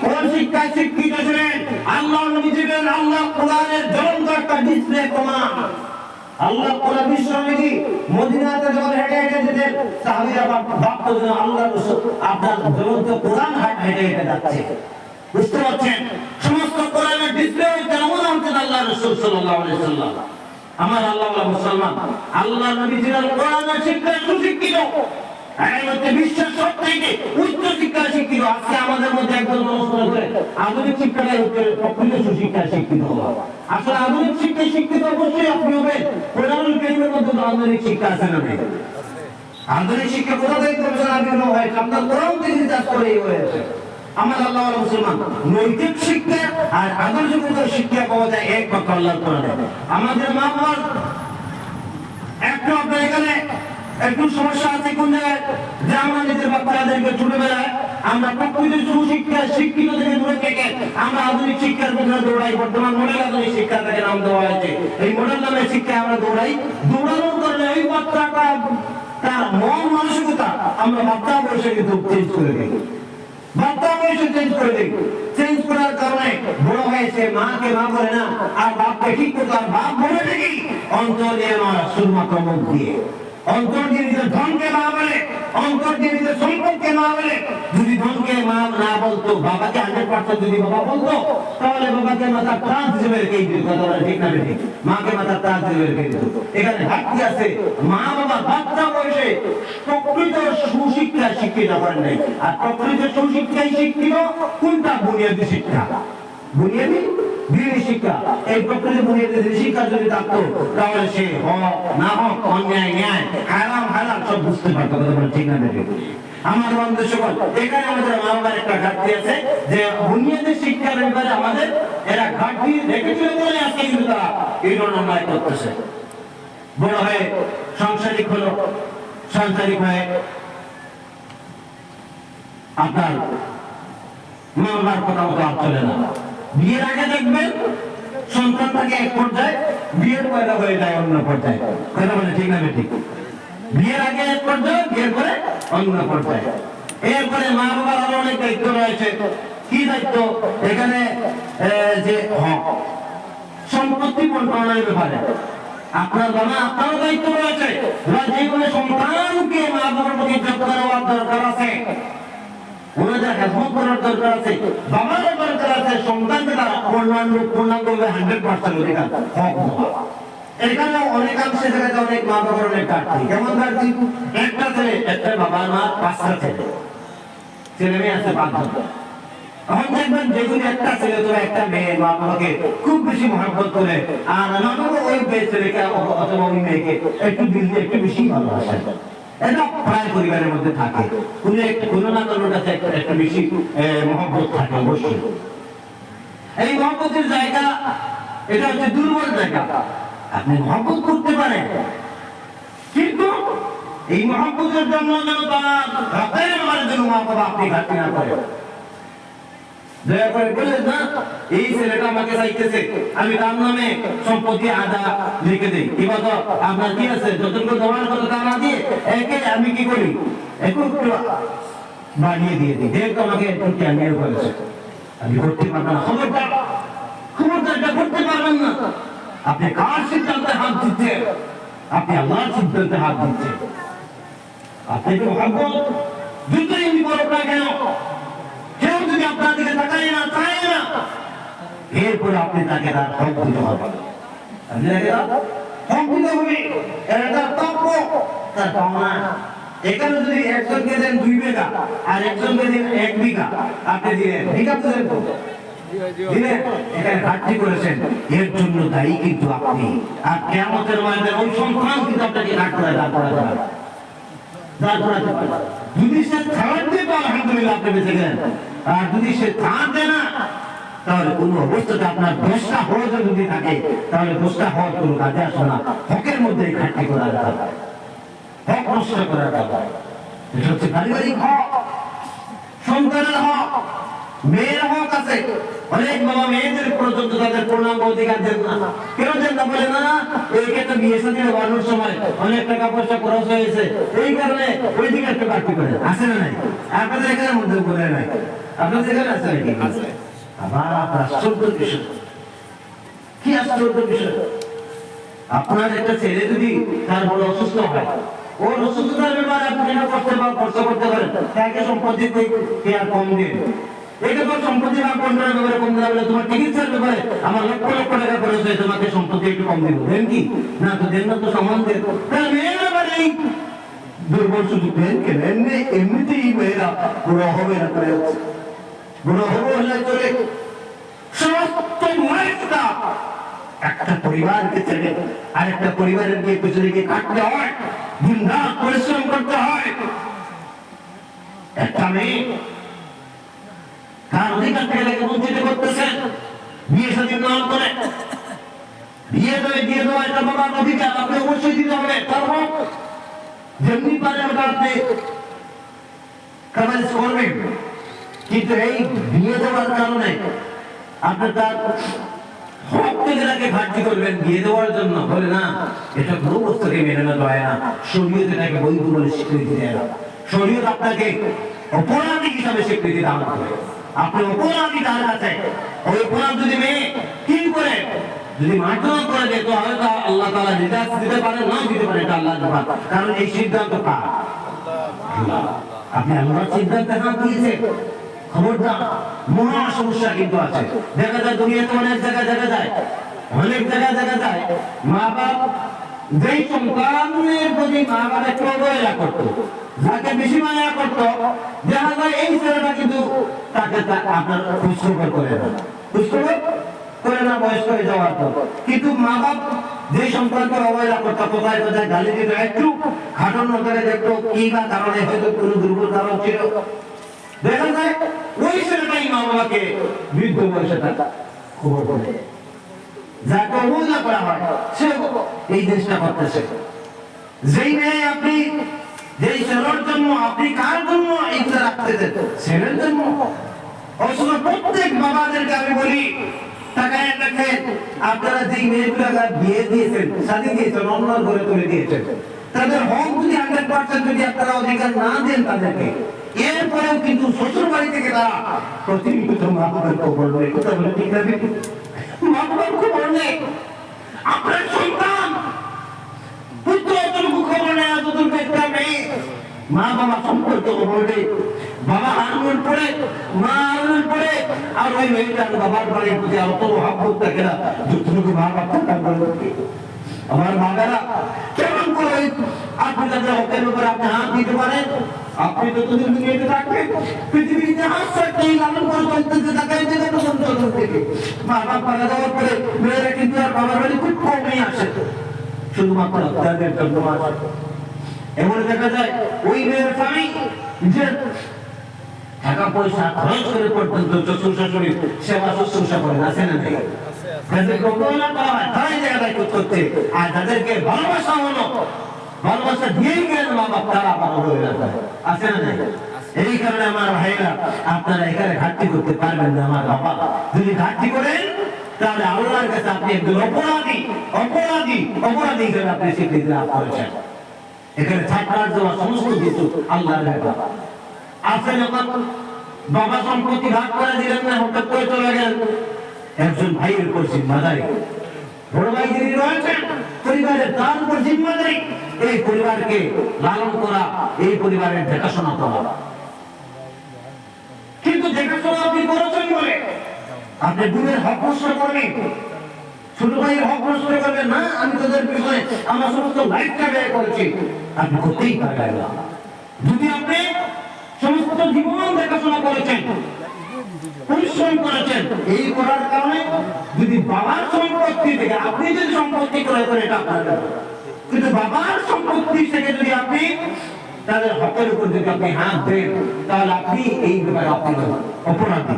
কোন শিক্ষায় শিক্ষিত ছিলেন? আল্লাহর নবী ছিলেন আল্লাহ কোরআনের জ্বলন্ত একটা ডিসপ্লে প্রমাণ। আল্লাহ কোরআন বিশ্বনবী মদিনাতে যখন হেঁটে হেঁটে যেতেন, সাহাবীরা ভাবতো যে আল্লাহর রাসূল আপনার জ্বলন্ত কোরআন হেঁটে হেঁটে যাচ্ছে। বুঝতে পারছেন? সমস্ত কোরআনের ডিসপ্লে কেমন হতেন আল্লাহর রাসূল সাল্লাল্লাহু আলাইহি ওয়াসাল্লাম। আমার আল্লাহওয়ালা মুসলমান, আল্লাহ নবী ছিলেন কোরআনের শিক্ষায় সুশিক্ষিত। বিশ্বের সবথেকে উচ্চ শিক্ষায় শিক্ষিত। আজকে আমাদের মধ্যে একজন মানুষ মনে করে আধুনিক শিক্ষাটাই হচ্ছে প্রকৃত সুশিক্ষায় শিক্ষিত হওয়া। আসলে আধুনিক শিক্ষায় শিক্ষিত অবশ্যই আপনি হবেন, কোরআনুল কারীমের মধ্যে আধুনিক শিক্ষা আছে না নাই? আধুনিক শিক্ষা কোথা থেকে আবির্ভাব হয়েছে? আপনার কোরআন থেকে কাজ করেই হয়েছে। আমার আল্লাহওয়ালা মুসলমান, নৈতিক শিক্ষা আর আদর্শগত শিক্ষা পাওয়া যায় একমাত্র আল্লাহর কোরআনে। আমাদের মা বাবার একটু আপনার এখানে একটু সমস্যা আছে কোন জায়গায়, যে আমরা নিজের বাচ্চাদেরকে ছোটবেলায় আমরা প্রকৃত সুশিক্ষা শিক্ষিত থেকে দূরে থেকে আমরা আধুনিক শিক্ষার পেছনে দৌড়াই। বর্তমান মডেল আধুনিক শিক্ষা থেকে নাম দেওয়া হয়েছে। এই মডেল নামের শিক্ষায় আমরা দৌড়াই। দৌড়ানোর কারণে ওই বাচ্চাটা তার মন মানসিকতা আমরা বাচ্চা বয়সে কিন্তু চেঞ্জ করে দিই। বাচ্চা বয়সে চেঞ্জ করে দিই। চেঞ্জ করার কারণে বড় হয়েছে মাকে মা বলে না, আর বাপকে ঠিক করতে আর বাপ বলে দেখি অন্তর দিয়ে নয়, শুধুমাত্র মুখ দিয়ে। অন্তর দিয়ে নিজের ধনকে মা বলে, অন্তর দিয়ে নিজের সম্পদকে মা বলে। যদি ধনকে মা না বলতো, বাবাকে 100% যদি বাবা বলতো, তাহলে বাবাকে মাথার তাজ হিসেবে রেখে দিত। কথা বলে ঠিক না ঠিক? মাকে মাথার তাজ হিসেবে রেখে দিত। এখানে ঘাটতি আছে। মা বাবা বাচ্চা বয়সে প্রকৃত সুশিক্ষা শিক্ষিত করেন নাই। আর প্রকৃত সুশিক্ষায় শিক্ষিত কোনটা? বুনিয়াদী শিক্ষা। বুনিয়াদী দিনী শিক্ষা। এই প্রকৃত বুনিয়াদী দিনী শিক্ষা যদি থাকতো, তাহলে সে হক না হক, অন্যায় ন্যায়, হারাম হালাল সব বুঝতে পারতো। কথা বলে ঠিক না ঠিক? আমার বন্ধু সকল, এখানে আমাদের মা বাবার একটা ঘাটতি আছে, যে বুনিয়াদী শিক্ষার ব্যাপারে আমাদের এরা ঘাটতি রেখেছিল বলে আজকে কিন্তু তারা এই অন্যায় করতেছে। বড় হয়ে সাংসারিক হলো, সাংসারিক হয়ে আপনার মা বাবার কথা মতো আর চলে না। বিয়ের আগে দেখবেন সন্তান থাকে এক পর্যায়ে, বিয়ের পয়দা হয়ে যায় অন্য পর্যায়ে। কথা বলে ঠিক না ঠিক? বিয়ের আগে এক পর্যায়ে, বিয়ের পরে অন্য পর্যায়ে। এরপরে মা বাবার আরো অনেক দায়িত্ব রয়েছে। কি দায়িত্ব? এখানে যে সম্পত্তি বন্টনের ব্যাপারে আপনার বাবা, আপনারও দায়িত্ব রয়েছে। যে কোনো সন্তানকে মা বাবার প্রতি যত্ন দেওয়ার দরকার আছে, ওনাদের হেল্প করার দরকার আছে, বাবারও দরকার আছে। সন্তানকে তারা পূর্ণাঙ্গভাবে 100% অধিকার হক দেওয়া। এখানে অনেকাংশে জায়গায় অনেক মা বাবার অনেক ঘাটতি। কেমন ঘাটতি? একটা ছেলে, একটা বাবার মা 5টা ছেলে, ছেলে মেয়ে আছে 5 জন। এখন দেখবেন যেগুলি একটা ছেলে অথবা একটা মেয়ে মা বাবাকে খুব বেশি মহব্বত করে, আর নাটক ওই ছেলেকে অথবা ওই মেয়েকে একটু দিল দিয়ে একটু বেশি ভালোবাসে। এটা প্রায় পরিবারের মধ্যে থাকে। কোনো না কোনো কাছে একটা বেশি মহব্বত থাকে অবশ্যই। এই মহব্বতের জায়গা, এটা হচ্ছে দুর্বল জায়গা। আপনি মহব্বত করতে পারেন, কিন্তু এই মহব্বতের জন্য যেন তার হকের ব্যাপারে যেন মা বাবা আপনি ঘাটতি না করেন। দয়া করে বলেন না, এই ছেলেটা আমাকে চাইতেছে, আমি তার নামে সম্পত্তি আদা লিখে দিই। এবার তো আপনার কি আছে, যতটুকু দেওয়ার কথা তা না দিয়ে একে আমি কি করি, একটু বাড়িয়ে দিয়ে দিই। যেহেতু আমাকে একটু ক্যামেরা করেছে, আমি করতে পারবো না। খবরদার, খবরদার, এটা করতে পারবেন না। আপনি কার সিদ্ধান্তে হাত দিচ্ছেন? আপনি আল্লাহর সিদ্ধান্তে হাত দিচ্ছেন। আপনি তো মহব্বত যতই করুক না কেন, কেউ যদি আপনার দিকে তাকায় না, চায় না, এরপরে আপনি তাকে তার হক দিতে হবে। আপনি তাকে তার হক দিতে হবে। এটা তার প্রাপ্য, তার পাওনা। এখানে যদি একজনকে দেন 2 বিঘা আর একজনকে দেন 1 বিঘা, আপনি দিলেন বিঘা তো দেন, দিলেন, এখানে ঘাটতি করেছেন, এর জন্য দায়ী কিন্তু আপনি। আর কিয়ামতের ময়দানে ওই সন্তান কিন্তু আপনাকে দাঁড় করায়, দাঁড় করাতে পারে। যদি সে ছাড় দেয় তো আলহামদুলিল্লাহ আপনি বেঁচে গেলেন। আর যদি সে ছাড় দেয় না, তাহলে কোন অবস্থাতে আপনার দোষটা হওয়া যদি থাকে, তাহলে দোষটা হওয়ার কোনো কাজে আসে না। হকের মধ্যে ঘাটতি করার কাজ, হক নষ্ট করার কাজ। এটা হচ্ছে পারিবারিক হক, সন্তানের হক, মেয়ের হক আছে। অনেক বাবা মেয়েদের পর্যন্ত তাদের পূর্ণাঙ্গ অধিকার দেন না। কেন দেন না? বলে না, একে তো বিয়ে সাথে বানানোর সময় অনেক টাকা পয়সা খরচ হয়েছে, এই কারণে ওই দিকে একটু ঘাটতি করে। আছে না নাই? আপনাদের এখানে মধ্যে বলে নাই, আপনাদের এখানে আছে নাকি? আবার আশ্চর্য বিষয়, কি আশ্চর্য বিষয়, আপনার একটা ছেলে যদি তার বড় অসুস্থ হয়, ওর অসুস্থতার ব্যাপারে আপনি যেটা খরচ করতে পারেন, তাকে সম্পত্তি কে আর কম দিন, এটা তো সম্পত্তি ভাগ বন্টনের ব্যাপারে কম দেওয়া বলে, তোমার চিকিৎসার ব্যাপারে আমার লক্ষ লক্ষ টাকা খরচ হয়, তোমাকে সম্পত্তি একটু কম দিব, দেন কি? না তো দেন না, তো সমান দেন। তাহলে মেয়ের ব্যাপারে এই দুর্বল সুযোগ দেন কেন? এমনিতেই মেয়েরা বড় হবে না করে যাচ্ছে, বড় হবে হলে চলে সমস্ত মায়েরা একটা পরিবারকে ছেড়ে আরেকটা পরিবারের গিয়ে পিছনে গিয়ে কাটতে হয়, দিন রাত পরিশ্রম করতে হয়। একটা মেয়ে তার অধিকার থেকে তাকে বঞ্চিত করতেছেন, বিয়ে শাদী নাম করে দিয়ে দেওয়া এটা বাবার অধিকার, আপনি অবশ্যই দিতে হবে, তারপর যেমনি পারে আপনি কামাজ করবেন। কিন্তু এই বিয়ে দেওয়ার কারণে আপনি তার হক থেকে তাকে ঘাটতি করবেন বিয়ে দেওয়ার জন্য, বলে না এটা কোনো বস্তুকে মেনে নেওয়া হয় না, শরীয়ত এটাকে বৈধ বলে স্বীকৃতি দেয় না, শরীয়ত আপনাকে অপরাধী হিসাবে স্বীকৃতি দান করে। আপনি অপরাধী তার কাছে, ওই অপরাধ যদি মেয়ে কি করে যদি মারধর করে দেয়, তো হয়তো আল্লাহ তাআলা নিজাত দিতে পারে, না দিতে পারে, এটা আল্লাহর ব্যাপার, কারণ এই সিদ্ধান্ত কার? আপনি আল্লাহর সিদ্ধান্তে হাত দিয়েছেন, খবরদার, মহা সমস্যা কিন্তু আছে। দেখা যায় দুনিয়াতে অনেক জায়গায় দেখা যায়, অনেক জায়গায় দেখা যায় মা বাপ যেই সন্তানের প্রতি মা বাপ একটু অবহেলা করতো, যাকে বেশি মায়া করতো, দেখা যায় এই ছেলেটা কিন্তু তাকে আপনার খোঁজখবর করে না, খোঁজখবর করে না বয়স্ক হয়ে যাওয়ার পর। কিন্তু মা বাপ যে সন্তানকে অবহেলা করতো, কোথায় কোথায় গালি দিত, একটু খাটানো করে দেখতো কি বা কারণে, হয়তো কোনো দুর্বল কারণ ছিল, দেখা যায় ওই ছেলেটাই মা বাবাকে বৃদ্ধ বয়সে টাকা খবর করে, যাকে অবহেলা করা হয় সে এই জিনিসটা করতেছে। যেই মেয়ে আপনি যেই ছেলের জন্য আপনি কার জন্য ইচ্ছা রাখতেছেন, ছেলের জন্য, অথচ প্রত্যেক বাবাদেরকে আমি বলি টাকায় দেখেন, আপনারা যেই মেয়েগুলা বিয়ে দিয়েছেন, শাদী দিয়েছেন, অন্যর ঘরে তুলে দিয়েছেন, তাদের হক যদি 100% যদি আপনারা অধিকার না দেন তাদেরকে, এরপরেও কিন্তু শ্বশুর বাড়ি থেকে তারা প্রতিনিয়ত মা বাবার খবর নেই, কথা বলে ঠিক না? মা বাবার খবর নেই, আপনার সন্তান পুত্র অতটুকু খবর নেই, অতটুকু একটা মেয়ে মা বাবা সম্পর্কে খবর নেই, বাবা আন্দোলন পড়ে, মা আন্দোলন পড়ে, আর ওই মেয়েটার বাবার বাড়ির প্রতি অত মহাব্বত থাকে না যতটুকু মা বাবা তার। আমার মায়েরা কেমন করে আপনি তাদের হকের ব্যাপারে আপনি হাত দিতে পারেন? আপনি যতদিন দুনিয়াতে থাকবেন, পৃথিবীর ইতিহাস একটাই লালন করে চলতেছে, তাকাই থেকে তখন থেকে মা বাপ মারা যাওয়ার পরে মেয়েরা কিন্তু আর বাবার বাড়ি খুব কমই আসে, শুধুমাত্র তাদের জন্য আসে। এমন দেখা যায় ওই মেয়ের স্বামী যে টাকা পয়সা খরচ করে পর্যন্ত শ্বশুর শাশুড়ির সেবা শুশ্রূষা করেন, আছে না নেই? যাদেরকে অবহেলা করা হয় তারাই জায়গায় করতে, আর যাদেরকে ভালোবাসা হলো, ভালোবাসা দিয়েই গেলেন মা বাপ, তারা আবার অবহেলা করে, আছে না নেই? এই কারণে আমার ভাইরা, আপনারা এখানে ঘাটতি করতে পারবেন না। আমার বাবা যদি ঘাটতি করেন তাহলে আল্লাহর কাছে আপনি একজন অপরাধী, অপরাধী, অপরাধী হিসেবে আপনি স্বীকৃতি লাভ করেছেন। এখানে ছাড় দেওয়া সমস্ত কিছু আল্লাহর ব্যাপার। আছে যখন বাবা সম্পত্তি ভাগ করে দিলেন না, হঠাৎ করে চলে গেলেন একজন ভাইয়ের উপর জিম্মাদারি, বড় ভাই যিনি রয়েছেন পরিবারের, তার উপর জিম্মাদারি এই পরিবারকে লালন করা, এই পরিবারের দেখাশোনা করা। কিন্তু দেখাশোনা আপনি করেছেন বলে আপনি বোনের হক নষ্ট করবেন, ছোট ভাইয়ের হক নষ্ট করবেন না, আমি তাদের পিছনে আমার সমস্ত লাইফটা ব্যয় করেছি, আপনি করতেই পারবেন না। যদি আপনি সমস্ত জীবন দেখাশোনা করেছেন, পরিশ্রম করেছেন, এই করার কারণে যদি বাবার সম্পত্তি থেকে আপনি যদি সম্পত্তি ক্রয় করে, এটা আপনার ব্যাপার, কিন্তু বাবার সম্পত্তি থেকে যদি আপনি তাদের হকের উপর যদি আপনি হাত দেন, তাহলে আপনি এই ব্যাপারে আপনি অপরাধী।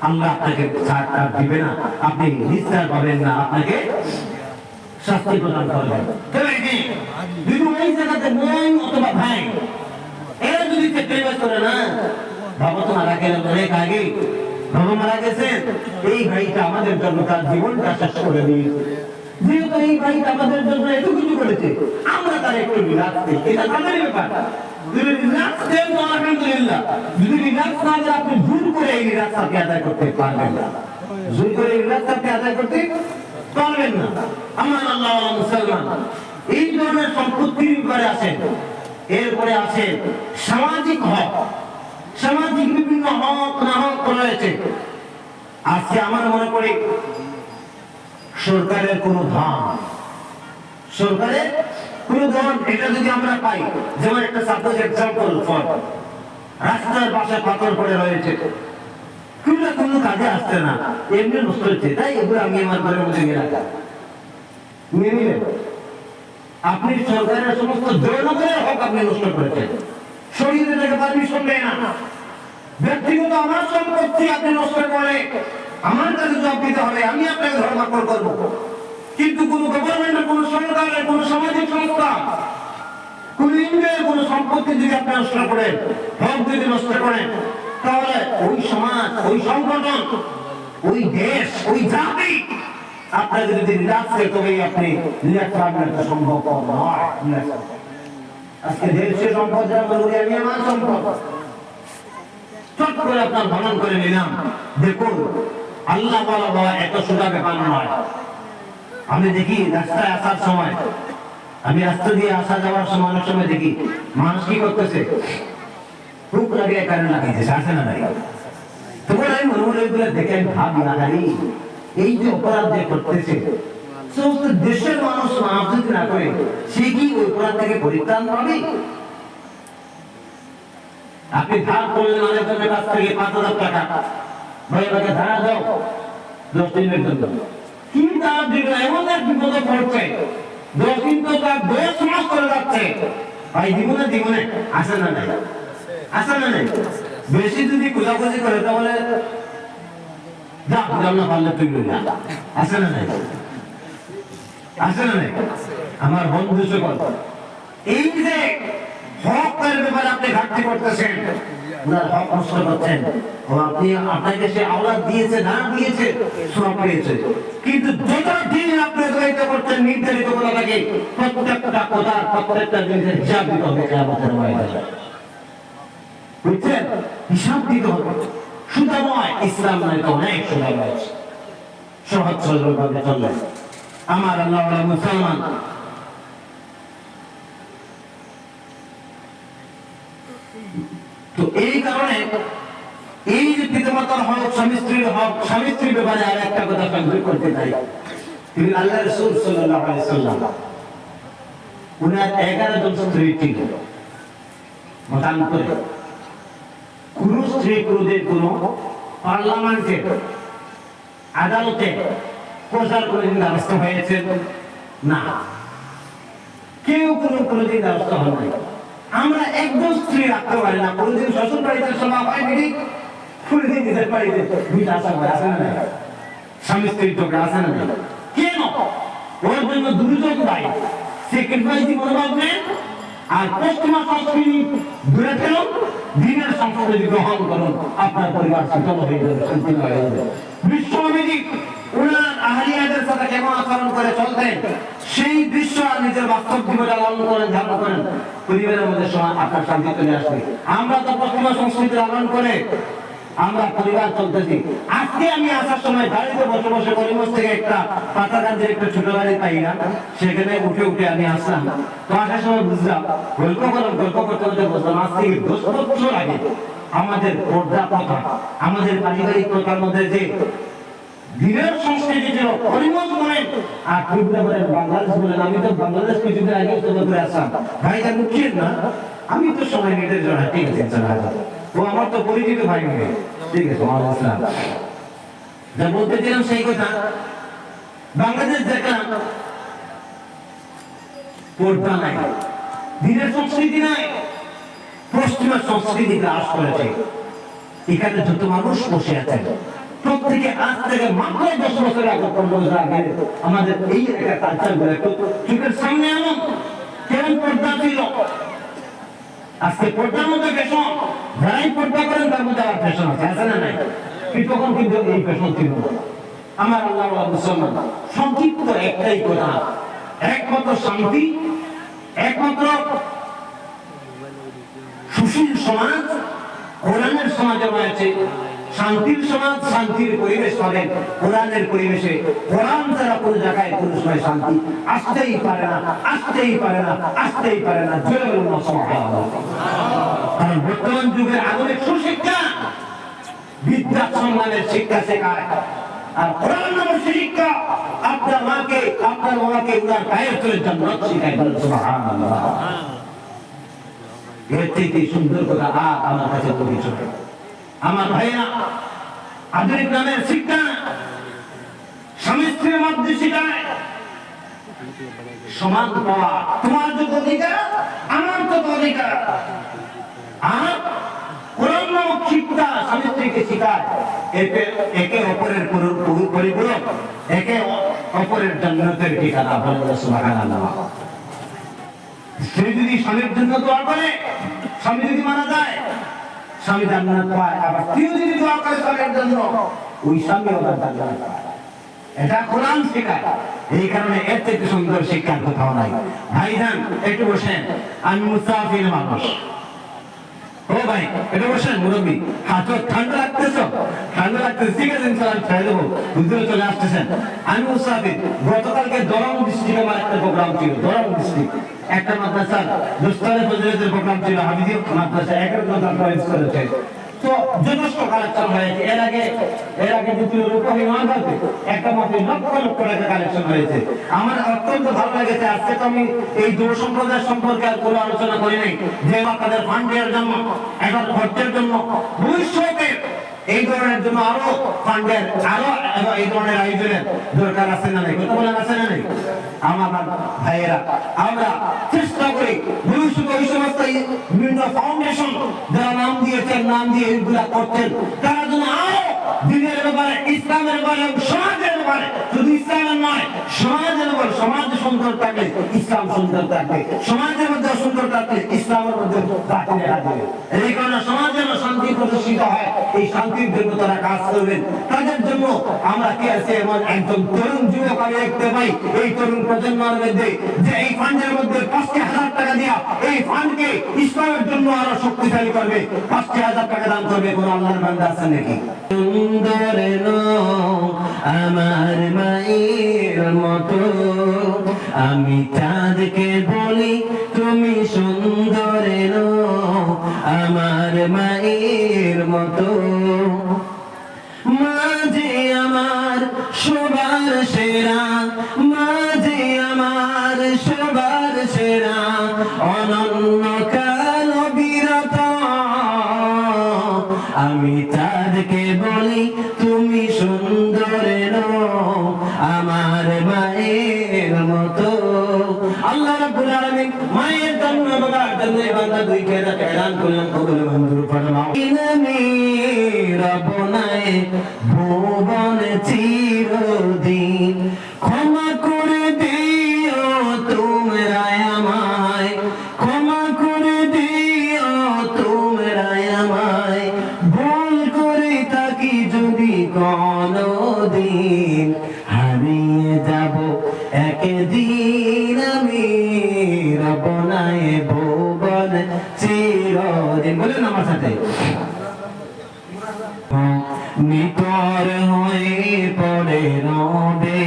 আল্লাহ আপনাকে ছাড় দিবে না, আপনি নিস্তার পাবেন না, আপনাকে শাস্তি প্রদান করবেন। যদি ওই জায়গাতে বোন অথবা ভাই এরা যদি স্যাক্রিফাইস করে না, বাবা তো মারা গেলেন অনেক আগে, বাবা মারা গেছেন, এই ভাইটা আমাদের জন্য তার জীবনটা শেষ করে দিয়েছে, যেহেতু এই ভাইটা আমাদের জন্য এত কিছু করেছে, আমরা তার একটু রাখছি, এটা তাদের ব্যাপার। যদি রিল্যাক্স দেন তো আলহামদুলিল্লাহ, যদি রিল্যাক্স না দেন আপনি জোর করে এই রিল্যাক্স আপনি আদায় করতে পারবেন না, জোর করে রিল্যাক্স আপনি আদায় করতে পারবেন না। আমার আল্লাহ মুসলমান, এই ধরনের সম্পত্তির ব্যাপারে আসেন। এরপরে আছে সামাজিক হক, সামাজিক বিভিন্ন হক না হক রয়েছে। আজকে আমার মনে পড়ে সরকারের কোন ধান, সরকারের কোন ধন এটা যদি আমরা পাই, যেমন একটা সাপোজ এক্সাম্পল ফর রাস্তার পাশে পাথর পড়ে রয়েছে, কোনো কাজে আসছে না, এমনি নষ্ট হচ্ছে, তাই এগুলো আমি আমার ঘরের মধ্যে নিয়ে রাখা নিয়ে নিলেন। আপনি সরকারের সমস্ত জনগণের হক আপনি নষ্ট করেছেন, শরীরে থেকে পারমিশন দেয় না। ব্যক্তিগত আমার সম্পত্তি আপনি নষ্ট করে আমার কাছে জবাব দিতে হবে, আমি আপনাকে ধর্মান্তর করব। কিন্তু কোন গভর্নমেন্টের, কোন সরকারের, কোন সামাজিক সংস্থা, কোন ইন্ডিয়ার কোন সম্পত্তি যদি আপনি নষ্ট করেন, হক যদি নষ্ট করেন, তাহলে ওই সমাজ, ওই সংগঠন, ওই দেশ, ওই জাতি আপনাকে যদি রিল্যাক্স করে, তবেই আপনি রিল্যাক্স পাবেন। এটা সম্ভব নয়। আজকে দেশের সম্পদ যারা বলি আমি আমার সম্পদ, চট করে আপনার ভ্রমণ করে নিলাম। দেখুন আল্লাহ বলা এত সোজা ব্যাপার নয়। আমি দেখি রাস্তায় আসার সময়, আমি রাস্তা দিয়ে আসা যাওয়ার সময় অনেক সময় দেখি মানুষ কি করতেছে, খুব লাগিয়ে কারেন্ট লাগাইছে, আসে না নাই। তখন আমি মনে মনে এগুলো দেখে আমি ভাবি, আহারি এই যে অপরাধ যে করতেছে, সমস্ত দেশের মানুষ মাফ যদি না করে, সে কি ওই অপরাধ থেকে পরিত্রাণ পাবে? আপনি ধার করলেন আরেকজনের কাছ থেকে 5,000 টাকা, ভাই আমাকে ধার দাও 10 দিনের জন্য, কি ধার দিবেন? এমন এক বিপদে পড়ছে, 10 দিন তো তার 10 মাস করে যাচ্ছে, ভাই জীবনে জীবনে আসে না নাই, আসে না নাই। বেশি যদি খোঁজাখুঁজি করে তাহলে যা বুঝাম না পারলে তুই না, আসে না নাই, আসে না নাই। আমার বন্ধু সকল, এই যে হকের ব্যাপারে আপনি ঘাটতি করতেছেন, ওনার হক নষ্ট করছেন, ও আপনি আপনাকে সে আওলাদ দিয়েছে, না দিয়েছে, সব পেয়েছে, কিন্তু যত দিন আপনি দ্বৈত করছেন নির্ধারিত কথা থাকে, প্রত্যেকটা কথা, প্রত্যেকটা জিনিসের হিসাব দিতে হবে কিয়ামতের ময়দানে। বুঝছেন? হিসাব দিতে হবে। সুতরাং নয়, ইসলাম নয় তো অনেক সোজা রয়েছে, সহজ সরলভাবে চলবে। আমার আল্লাহ মুসলমান, তো এই কারণে এই যে পিতামাতার হক, স্বামী স্ত্রীর হক, স্বামী স্ত্রীর ব্যাপারে আর একটা কথা আমি করতে চাই। তিনি আল্লাহ রাসূল সাল্লাল্লাহু আলাইহি সাল্লাম, উনার 11 জন স্ত্রী ছিল। মতান্তরে কোন স্ত্রী কোনদের কোন পার্লামেন্টে, আদালতে প্রচার করে দ্বারস্থ হয়েছে না, কেউ কোনদিন দ্বারস্থ হন নাই। আমরা একজন স্ত্রী রাখতে পারি না, কোনদিন শ্বশুর বাড়িতে সভা হয় নাকি, কোনদিন নিজের বাড়িতে দুইটা আসা হয়, আসে না নাই, স্বামী স্ত্রীর চোখে আসে না নাই। কেন? ওর জন্য দুর্যোগ দায়ী, সেক্রিফাইসি মনোভাব নেন, আর পশ্চিমা সংস্কৃতি দূরে ফেলুন, দিনের সংস্কৃতি গ্রহণ করুন, আপনার পরিবার সুন্দর হয়ে যাবে, শান্তি হয়ে যাবে। বিশ্বনবী ওনার আহলিয়াদের সাথে কেমন আচরণ করে চলতেন, সেই দৃশ্য আর নিজের বাস্তব জীবনে লালন করেন, ধারণ করেন, পরিবারের মধ্যে আপনার শান্তি চলে আসবে। আমরা তো পশ্চিমা সংস্কৃতি লালন করে আমরা পরিবার চলতেছি। আজকে আমি আসার সময় গাড়িতে বসে বসে করিমগঞ্জ থেকে একটা পাতাকান্দির একটা ছোট গাড়ি পাই না, সেখানে উঠে উঠে আমি আসলাম। তো আসার সময় বুঝলাম, গল্প করতে করতে বুঝলাম, আজ থেকে 10 বছর আগে আমাদের পর্দা প্রথা, আমাদের পারিবারিক প্রথার মধ্যে যে দিনের সংস্কৃতি ছিল, করিমগঞ্জ বলেন আর ত্রিপুরা বলেন, বাংলাদেশ বলেন, আমি তো বাংলাদেশ কিছুদিন আগে করে আসলাম, ভাই যা মুখিয়ে না, আমি তো সময় নিতে জন্য ঠিক আছে, ও আমার তো পরিচিত ভাই নেই, ঠিক আছে, যা বলতে চাইলাম সেই কথা। বাংলাদেশ দেখলাম পর্দা নাই, দিনের সংস্কৃতি নাই, পশ্চিমা সংস্কৃতি গ্রাস করেছে। এখানে যত মানুষ বসে আছে, প্রত্যেকে আজ থেকে মাত্র 10 বছর আগে, 15 বছর আগে আমাদের এই একটা কালচার গুলো একটু চোখের সামনে আনুন, কেমন পর্দা ছিল। আজকে পর্দার মধ্যে ফ্যাশন, যারাই পর্দা করেন তার মধ্যে আর ফ্যাশন আছে, আছে না নাই? তখন কিন্তু এই ফ্যাশন ছিল না। আমার আল্লাহ মুসলমান, সংক্ষিপ্ত একটাই কথা, একমাত্র শান্তি, একমাত্র সুশীল সমাজ কোরআনের সমাজে রয়েছে, শান্তির সমাজ, শান্তির পরিবেশ পাবেন কোরআনের পরিবেশে। কোরআন ছাড়া কোনো জায়গায় কোনো সময় শান্তি আসতেই পারে না, আসতেই পারে না, আসতেই পারে না। জোরে বলুন না সুবহানাল্লাহ। কারণ বর্তমান যুগের আধুনিক সুশিক্ষা বিদ্যা সম্মানের শিক্ষা শেখায়, আর কোরআন নামের শিক্ষা আপনার মাকে, আপনার বাবাকে উনার পায়ের তলে জান্নাত শিখায়। বলুন সুবহানাল্লাহ। এর থেকে সুন্দর কথা আর আমার কাছে তো কিছু নেই। আমার ভাইরা, আধুনিক নামের শিক্ষা স্বামী স্ত্রীর মধ্যে শিখায় সমান পাওয়া, তোমার যত অধিকার আমার তত অধিকার। আর কোরআন নামক শিক্ষা স্বামী স্ত্রীকে শিখায় একে অপরের পরিপূরক, একে অপরের জান্নাতের ঠিকানা। বলুন সুবহানাল্লাহ। স্ত্রী যদি স্বামীর জন্য দোয়া করে, স্বামী যদি মারা যায়, স্বামী জান্নাত পায়। আবার স্ত্রী যদি দোয়া করে স্বামীর জন্য, ওই স্বামীও জান্নাত পায়। এটা কোরআন শেখায়। এই কারণে এর থেকে সুন্দর শিক্ষার কোথাও নাই। ভাইজান একটু বসেন, আমি মুসাফির মানুষ। ও ভাই একটু বসেন, মুরব্বী। হাত ঠান্ডা লাগতেছ? ঠান্ডা লাগতেছে, ঠিক আছে ইনশাআল্লাহ ছেড়ে দেবো, হুজুরে চলে আসতেছেন। আমি মুসাফির। গতকালকে দরং ডিস্ট্রিক্টে আমার একটা প্রোগ্রাম ছিল, দরং ডিস্ট্রিক্ট একটা মাদ্রাসার দোস্তারে ফজরের প্রোগ্রাম ছিল, হাফিজি মাদ্রাসা 11 জন করেছে। তো যথেষ্ট কালেকশন হয়েছে। এর আগে দ্বিতীয় রূপহীন মাদ্রাসে একটা মাত্র লক্ষ লক্ষ টাকা কালেকশন হয়েছে। আমার অত্যন্ত ভালো লেগেছে। আজকে তো আমি এই যুব সম্প্রদায়ের সম্পর্কে আর কোনো আলোচনা করি নাই, যে আপনাদের ফান্ড দেওয়ার জন্য, এখন খরচের জন্য, ভবিষ্যতে এই ধরনের জন্য আরো ফান্ডের, আরো এই ধরনের আয়োজনের দরকার আছে না নাই? কথা বলেন আছে না নাই? আমার ভাইয়েরা, আমরা চেষ্টা করি ভবিষ্যতে ওই সমস্ত বিভিন্ন ফাউন্ডেশন যারা নাম দিয়েছেন, নাম দিয়ে এগুলা করছেন, তারা যেন আরো দিনের ব্যাপারে, ইসলামের ব্যাপারে, সমাজের ব্যাপারে, শুধু ইসলামের নয়, সমাজের ব্যাপারে, সমাজ সুন্দর থাকলে ইসলাম সুন্দর থাকবে, সমাজের মধ্যে সুন্দর থাকলে ইসলামের মধ্যে বাতিলে আসবে। এই কারণে সমাজের শান্তি প্রদর্শিত হয়, এই শান্তির জন্য তারা কাজ করবেন। তাদের জন্য আমরা কি আছে, এমন একজন তরুণ যুবক আমি দেখতে পাই এই তরুণ প্রজন্মের মধ্যে, যে এই ফান্ডের মধ্যে ৫০০০ টাকা দিয়া এই ফান্ডকে ইসলামের জন্য আরো শক্তিশালী করবে। ৫০০০ টাকা দান করবে। কোন আল্লাহর বান্দা আছেন নাকি? সুন্দর আমার মায়ের মতো, আমি চাঁদকে বলি তুমি সুন্দর আমার মায়ের মতো। মাঝে আমার সবার সেরা, মাঝে আমার সবার সেরা, অনন্য কাল বিরত, আমি তাদেরকে বলি তুমি সুন্দর আমার মায়ের মতো। আল্লাহ রাব্বুল আলামিন মায়ের জন্য বাবার জন্য বান্দা দুই কেরাত এলান করলেন, কবুল মঞ্জুর ফরমাও। ইনামি রবনায়ে ভুবন চিরদিন, ক্ষমা করে দিও তোমরা আমায়, ক্ষমা করে দিও তোমরা আমায়, ভুল করে থাকি যদি কোনদিন, হারিয়ে যাব একদিন আমি রবনায়ে ভুবন চিরদিন। বলেন আমার সাথে। নিতর হয়ে পড়ে রবে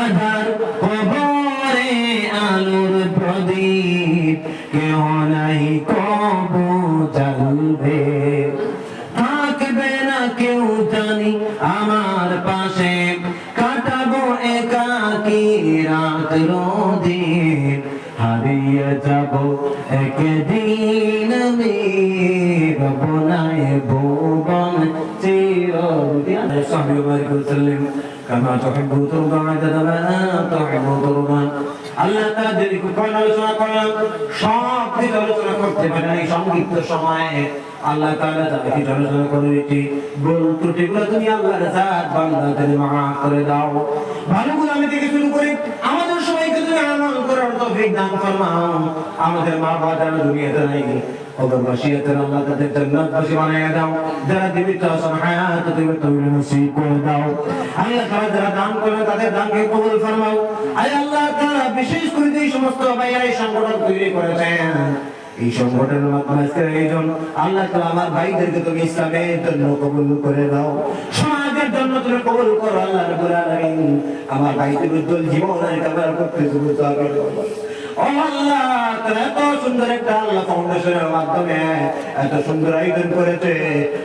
আধার কবরে আলোর প্রদীপ, কেউ নাই কবু জ্বলবে, থাকবে না কেউ জানি আমার পাশে, কাটাবো একাকী রাত দিন, হারিয়ে যাব একদিন আমি রবনায়ে ভুবন চিরদিন। সাল্লাল্লাহু আলাইহি ওয়াসাল্লাম কামা তুহিব্বু তুরবান তাদাবানা তুহিব্বু তুরবান। আল্লাহ তাআলা যদি কোরআন আলোচনা করলাম, সব কিছু আলোচনা করতে পারেন এই সংক্ষিপ্ত সময়ে। আল্লাহ তাআলা যাকে আলোচনা করেছি, ভুল ত্রুটিগুলো তুমি আল্লাহর জাত বান্দাদের মাফ করে দাও। ভালোগুলো আমি থেকে শুরু করি, আমাদের সবাইকে তুমি আমল করার তৌফিক দান ফরমাও। আমাদের মা বাবা যারা দুনিয়াতে নাই, ওদের ওসিয়তের আল্লাহ তাদের জান্নাতবাসী বানিয়ে দাও। যারা জীবিত আছেন হায়াত তুমি তৌফিক নসিব করে দাও। আল্লাহ তাআলা যারা দান করে তাদের দানকে কবুল ফরমাও। আয় আল্লাহ তাআলা বিশেষ করে এই সমস্ত ভাইয়েরা এই সংগঠন তৈরি করেছেন, এই সংগঠনের মাধ্যমে আজকের আয়োজন আল্লাহ তাআলা আমার ভাইদেরকে তুমি ইসলামের জন্য কবুল করে নাও, সমাজের জন্য তুমি কবুল করো আল্লাহ রাব্বুল আলামিন। আমার ভাইদের উজ্জ্বল জীবনের কামনা করতে তুমি আমিন। ও আল্লাহ, তারা এত সুন্দর একটা আল্লাহ ফাউন্ডেশনের মাধ্যমে এত সুন্দর আয়োজন করেছে,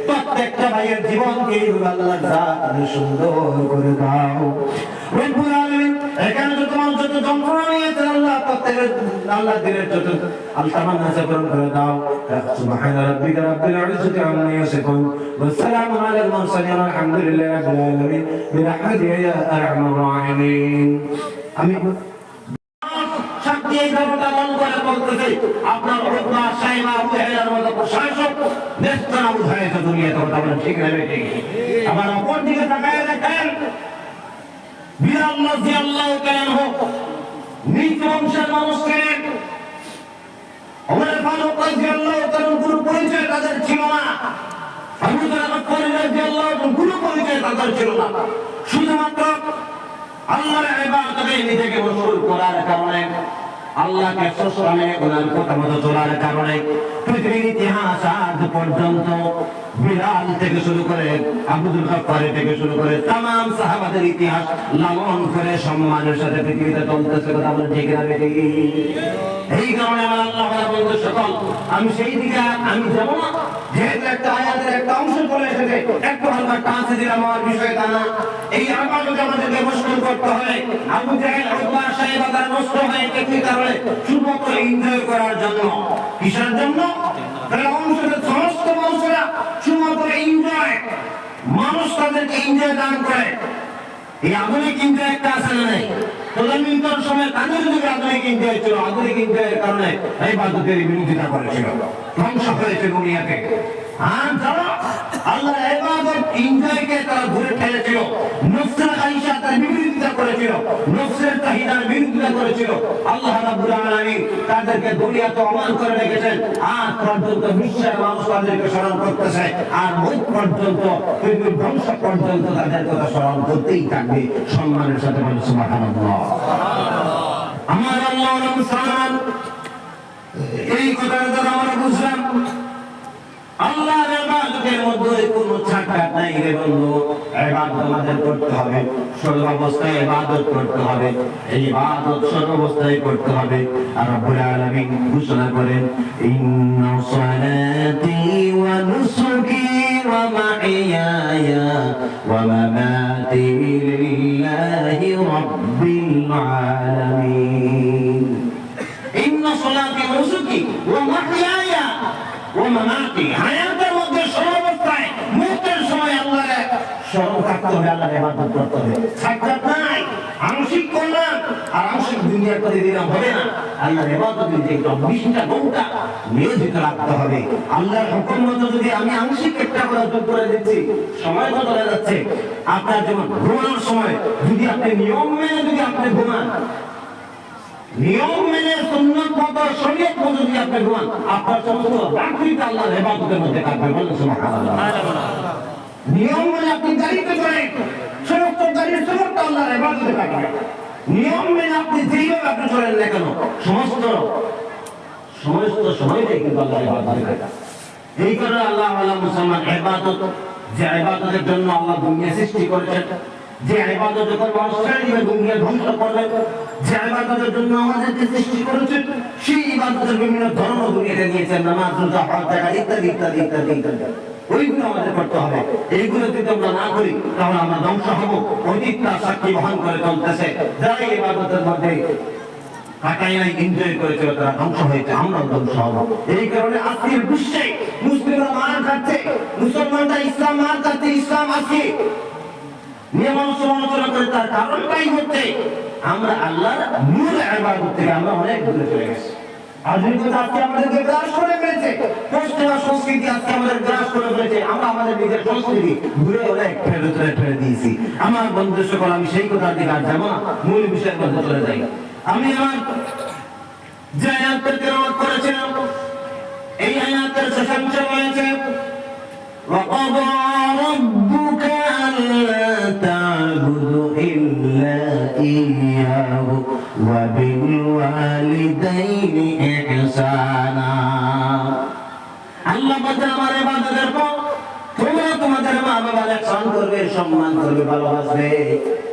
প্রত্যেকটা ভাইয়ের জীবনকে আল্লাহ জাত সুন্দর করে দাও রব্বুল আলামিন। এখানে যত মানুষ যত যন্ত্রণা নিয়েছে আল্লাহ প্রত্যেকের আল্লাহ দিনের যত আল্লাহ নাসা পূরণ করে দাও। সুবহানা রাব্বিকা রাব্বিল ইজ্জাতি আম্মা ইয়াসিফুন ওয়া সালামুন আলাল মুরসালিন আলহামদুলিল্লাহি রাব্বিল আলামিন বিরহমাতিকা ইয়া আরহামার রাহিমিন। আমি এই ধর্মটা মন করে বলতেছে আপনার রুকমা সাইমা আবু হেলার মতো প্রশাসক দেশটা উঠাইছে দুনিয়াতে, কথা বলেন ঠিক না বেঠিক? আবার অপর দিকে তাকায় দেখেন বিলাল রাদিয়াল্লাহু তাআলা নিজ বংশের মানুষ ছিলেন, ওমর ফারুক রাদিয়াল্লাহু তাআলা কোনো পরিচয় তাদের ছিল না, আবু বকর রাদিয়াল্লাহু তাআলা কোনো পরিচয় তাদের ছিল না, শুধুমাত্র আল্লাহর ইবাদতে নিজেকে মশগুল করার কারণে, আল্লাহকে সসরানে ওনার কথা মতো চলার কারণে পৃথিবীর ইতিহাস আজ পর্যন্ত বিলাল থেকে শুরু করে আবুল গফফার থেকে শুরু করে तमाम সাহাবাদের ইতিহাস লালন করে সম্মানের সাথে পৃথিবীতে চলতেছে, কথা বলেন ঠিক না বেঠিক? এই কারণে আমার আল্লাহ বন্ধু সকল আমি সেই দিকে আমি যাব না, যেহেতু একটা আয়াতের একটা অংশ চলে এসেছে একটু হালকা টাঁচে দিলাম আমার বিষয় তা না। এই আবাদত আমাদেরকে মশগুল করতে হবে। আবু জাহেল উতবা সাহেব তার নষ্ট হয়ে কি কারণে? শুধুমাত্র এনজয় করার জন্য। কিসের জন্য? অংশের সমস্ত মানুষেরা শুধুমাত্র এনজয়, মানুষ তাদেরকে এনজয় দান করে। এই আধুনিক এনজয় একটা আছে না নাই? তদানীন্তন সময় তাদের যুগে আধুনিক এনজয় ছিল, আধুনিক এনজয়ের কারণে ইবাদতের বিরোধিতা করেছিল, ধ্বংস হয়েছে দুনিয়াতে। আর যারা আল্লাহর ইবাদত এনজয়কে তারা দূরে ঠেলেছিল, নফসের আয়েশা তার বিরোধিতা করেছিল, নফসের চাহিদার বিরোধিতা করেছিল, আল্লাহ রাব্বুল আলামিন তাদেরকে দুনিয়াতে অমান করে রেখেছেন। আজ পর্যন্ত বিশ্বের মানুষ তাদেরকে স্মরণ করতেছে, আর মুখ পর্যন্ত পৃথিবীর ধ্বংস পর্যন্ত তাদের কথা স্মরণ করতেই থাকবে। সম্মানের সাথে বলে সুবহানাল্লাহ। আমার আল্লাহ মুসলমান, এই কথাটা আমরা বুঝলাম আল্লাহর ইবাদতের মধ্যে কোনো ছাড়খাট নাই রে বন্ধু। ইবাদত আমাদের করতে হবে, সর্বাবস্থায় ইবাদত করতে হবে, এই ইবাদত সর্বাবস্থায় করতে হবে। আর রব্বুল আলামিন ঘোষণা করেন ইন্না সালাতি ওয়া নুসুকি ওয়া মাহিয়ায়া ওয়া মামাতি লিল্লাহি রাব্বিল আলামিন। ইন্না সালাতি ওয়া নুসুকি ওয়া মাহিয়ায়া ওয়া মামাতি, হায়াতের মধ্যে সর্বাবস্থায় মৃত্যুর সময় আল্লাহর স্মরণ থাকতে হবে, আল্লাহর ইবাদত করতে হবে। সাক্ষাৎ নাই, আংশিক করলাম আর আংশিক দুনিয়ার করে দিলাম হবে না। আল্লাহর ইবাদতে যে 24টা ঘন্টা নিয়োজিত রাখতে হবে। আল্লাহর হুকুম মতো যদি আমি আংশিক একটা করে যোগ করে দিচ্ছি, সময় তো চলে যাচ্ছে। আপনার যেমন ঘুমানোর সময় যদি আপনি নিয়ম মেনে যদি আপনি ঘুমান, নিয়ম মেনে সুন্নাত মতো শরীয়ত মতো যদি আপনি ঘুমান, আপনার সমস্ত রাত্রিটা আল্লাহর ইবাদতের মধ্যে কাটবে। বলেন সুবহানাল্লাহ। নিয়ম মেনে আপনি গাড়িতে চলেন, সমস্ত গাড়ির সমস্ত আল্লাহর ইবাদতে কাটবে। নিয়ম মেনে আপনি যেইভাবে আপনি চলেন না কেন, সমস্ত সময়টাই কিন্তু আল্লাহর ইবাদতে কাটবে। এই কারণে আল্লাহ ওয়ালা মুসলমান ইবাদত, যে ইবাদতের জন্য আল্লাহ দুনিয়া সৃষ্টি করেছেন, যে ইবাদত যখন মানুষ ছেড়ে দিবে দুনিয়া ধ্বংস করবে, যে ইবাদতের জন্য আমাদেরকে সৃষ্টি করেছেন, সেই ইবাদতের বিভিন্ন ধর্ম দুনিয়াতে দিয়েছেন, নামাজ, রোজা, হজ, যাকাত ইত্যাদি ইত্যাদি ইত্যাদি ইত্যাদি। ওইগুলো আমাদের করতে হবে। এইগুলো যদি আমরা না করি তাহলে আমরা ধ্বংস হব। অতীতটা সাক্ষী বহন করে চলতেছে। যারা এই ইবাদতের মধ্যে কাটাই নাই, এনজয় করেছিল, তারা ধ্বংস হয়েছে, আমরাও ধ্বংস হব। এই কারণে আজকের বিশ্বে মুসলিমরা মার খাচ্ছে, মুসলমানরা ইসলাম মার খাচ্ছে। ইসলাম আজকে নিয়মানুসরণ করে, তার কারণটাই হচ্ছে আমরা আল্লাহর মূল ইবাদত থেকে আমরা অনেক দূরে চলে গেছি। আধুনিকতা আজকে আমাদেরকে গ্রাস করে ফেলেছে, পশ্চিমা সংস্কৃতি আজকে আমাদের গ্রাস করে ফেলেছে। আমরা আমাদের নিজের সংস্কৃতি ঘুরে অনেক ফেলে দিয়েছি। আমার বন্ধু সকল, আমি সেই কথার দিকে আর যাবো না, মূল বিষয়ের মধ্যে চলে যাই। আমি আমার যে আয়াতের তেলাওয়াত করেছিলাম, এই আয়াতের শেষাংশ রয়েছে وَقَضَى رَبُّكَ أَلَّا تَعْبُدُوا إِلَّا إِيَّاهُ وَبِالْوَالِدَيْنِ إِحْسَانًا সম্মান করবে, ভালোবাসবে।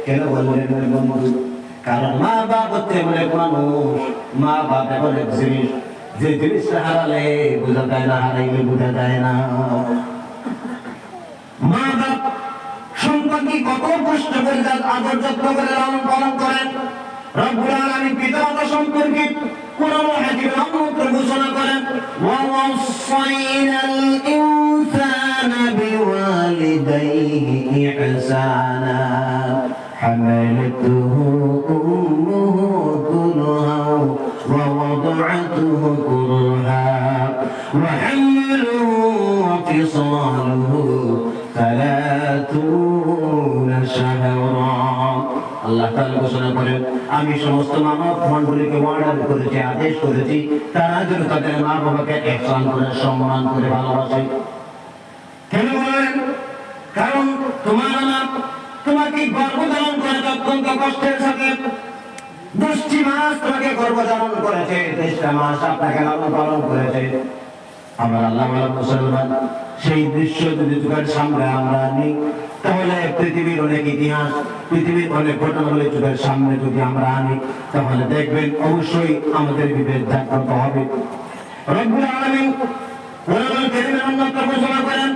কেন বললেন বন্ধু? কারণ মা বাপ হচ্ছে এমন এক মানুষ, মা বাপ এমন এক জিনিস, যে জিনিসটা হারালে বোঝা যায় না, হারাইলে বোঝা যায় না। মা বাপ সন্তানকে কত কষ্ট করে তার আদর যত্ন করে লালন পালন করেন। রব্বুল আলামিন পিতা-মাতা সম্পর্কে কোরআন ও হাদিসে অন্যত্র ঘোষণা করেন, ওয়া ওয়াসাইনাল ইনসানা বিওয়ালিদাইহি ইহসানা হামালাতুহু উম্মুহু কুরহা ওয়া ওয়াদা'তুহু কুরহা ওয়া হামলুহু ওয়া ফিসালুহু 30 শাহরা। আল্লাহ তাআলা ঘোষণা করেন, আমি সমস্ত মানব মণ্ডলীকে অর্ডার করেছি, আদেশ করেছি, তারা যেন তাদের মা বাবাকে ইহসান করে, সম্মান করে, ভালোবাসে। কেন বলেন? কারণ তোমার মা তোমাকে গর্ভধারণ করেছে অত্যন্ত কষ্টের সাথে। 10টি মাস তোমাকে গর্ভধারণ করেছে, 23টা মাস আপনাকে লালন পালন করেছে। আমার আল্লাহ মুসলমান, সেই দৃশ্য যদি চোখের সামনে আমরা আনি, তাহলে পৃথিবীর অনেক ইতিহাস, পৃথিবীর অনেক ঘটনাগুলি চোখের সামনে যদি আমরা আনি, তাহলে দেখবেন অবশ্যই আমাদের বিবেক জাগ্রত হবে। রব্বুল আলামিন কোরআনুল কারীমের অন্যত্র ঘোষণা করেন,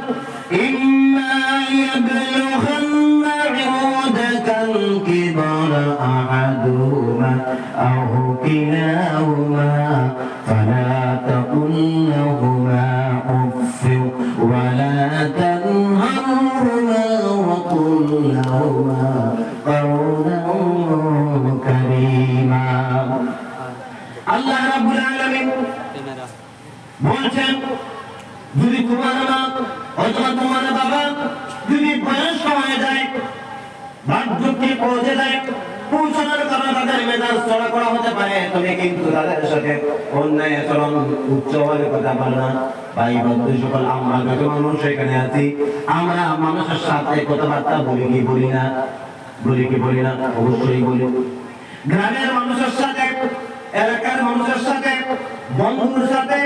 ইম্মা ইয়াবলুগান্না ইনদাকাল কিবারা আহাদুহুমা আও কিলাহুমা ফালা তাকুল লাহুমা উফফিন ওয়া লা তানহারহুমা ওয়া কুল লাহুমা কাওলান কারীমা। আল্লাহ রাব্বুল আলামিন বলছেন, যদি তোমার মা অথবা তোমার বাবা যদি বয়স্ক হয়ে যায়, বার্ধক্যে পৌঁছে যায়, পৌঁছানোর কারণে তাদের মেজাজ চড়া করা হতে পারে, তুমি কিন্তু তাদের সাথে অন্যায় আচরণ, উচ্চ হলে কথা বল না। ভাই বন্ধু সকল, আমরা যত মানুষ এখানে আছি, আমরা মানুষের সাথে কথাবার্তা বলি কি বলি না? বলি কি বলি না? অবশ্যই বলি। গ্রামের মানুষের সাথে, এলাকার মানুষের সাথে, বন্ধুর সাথে,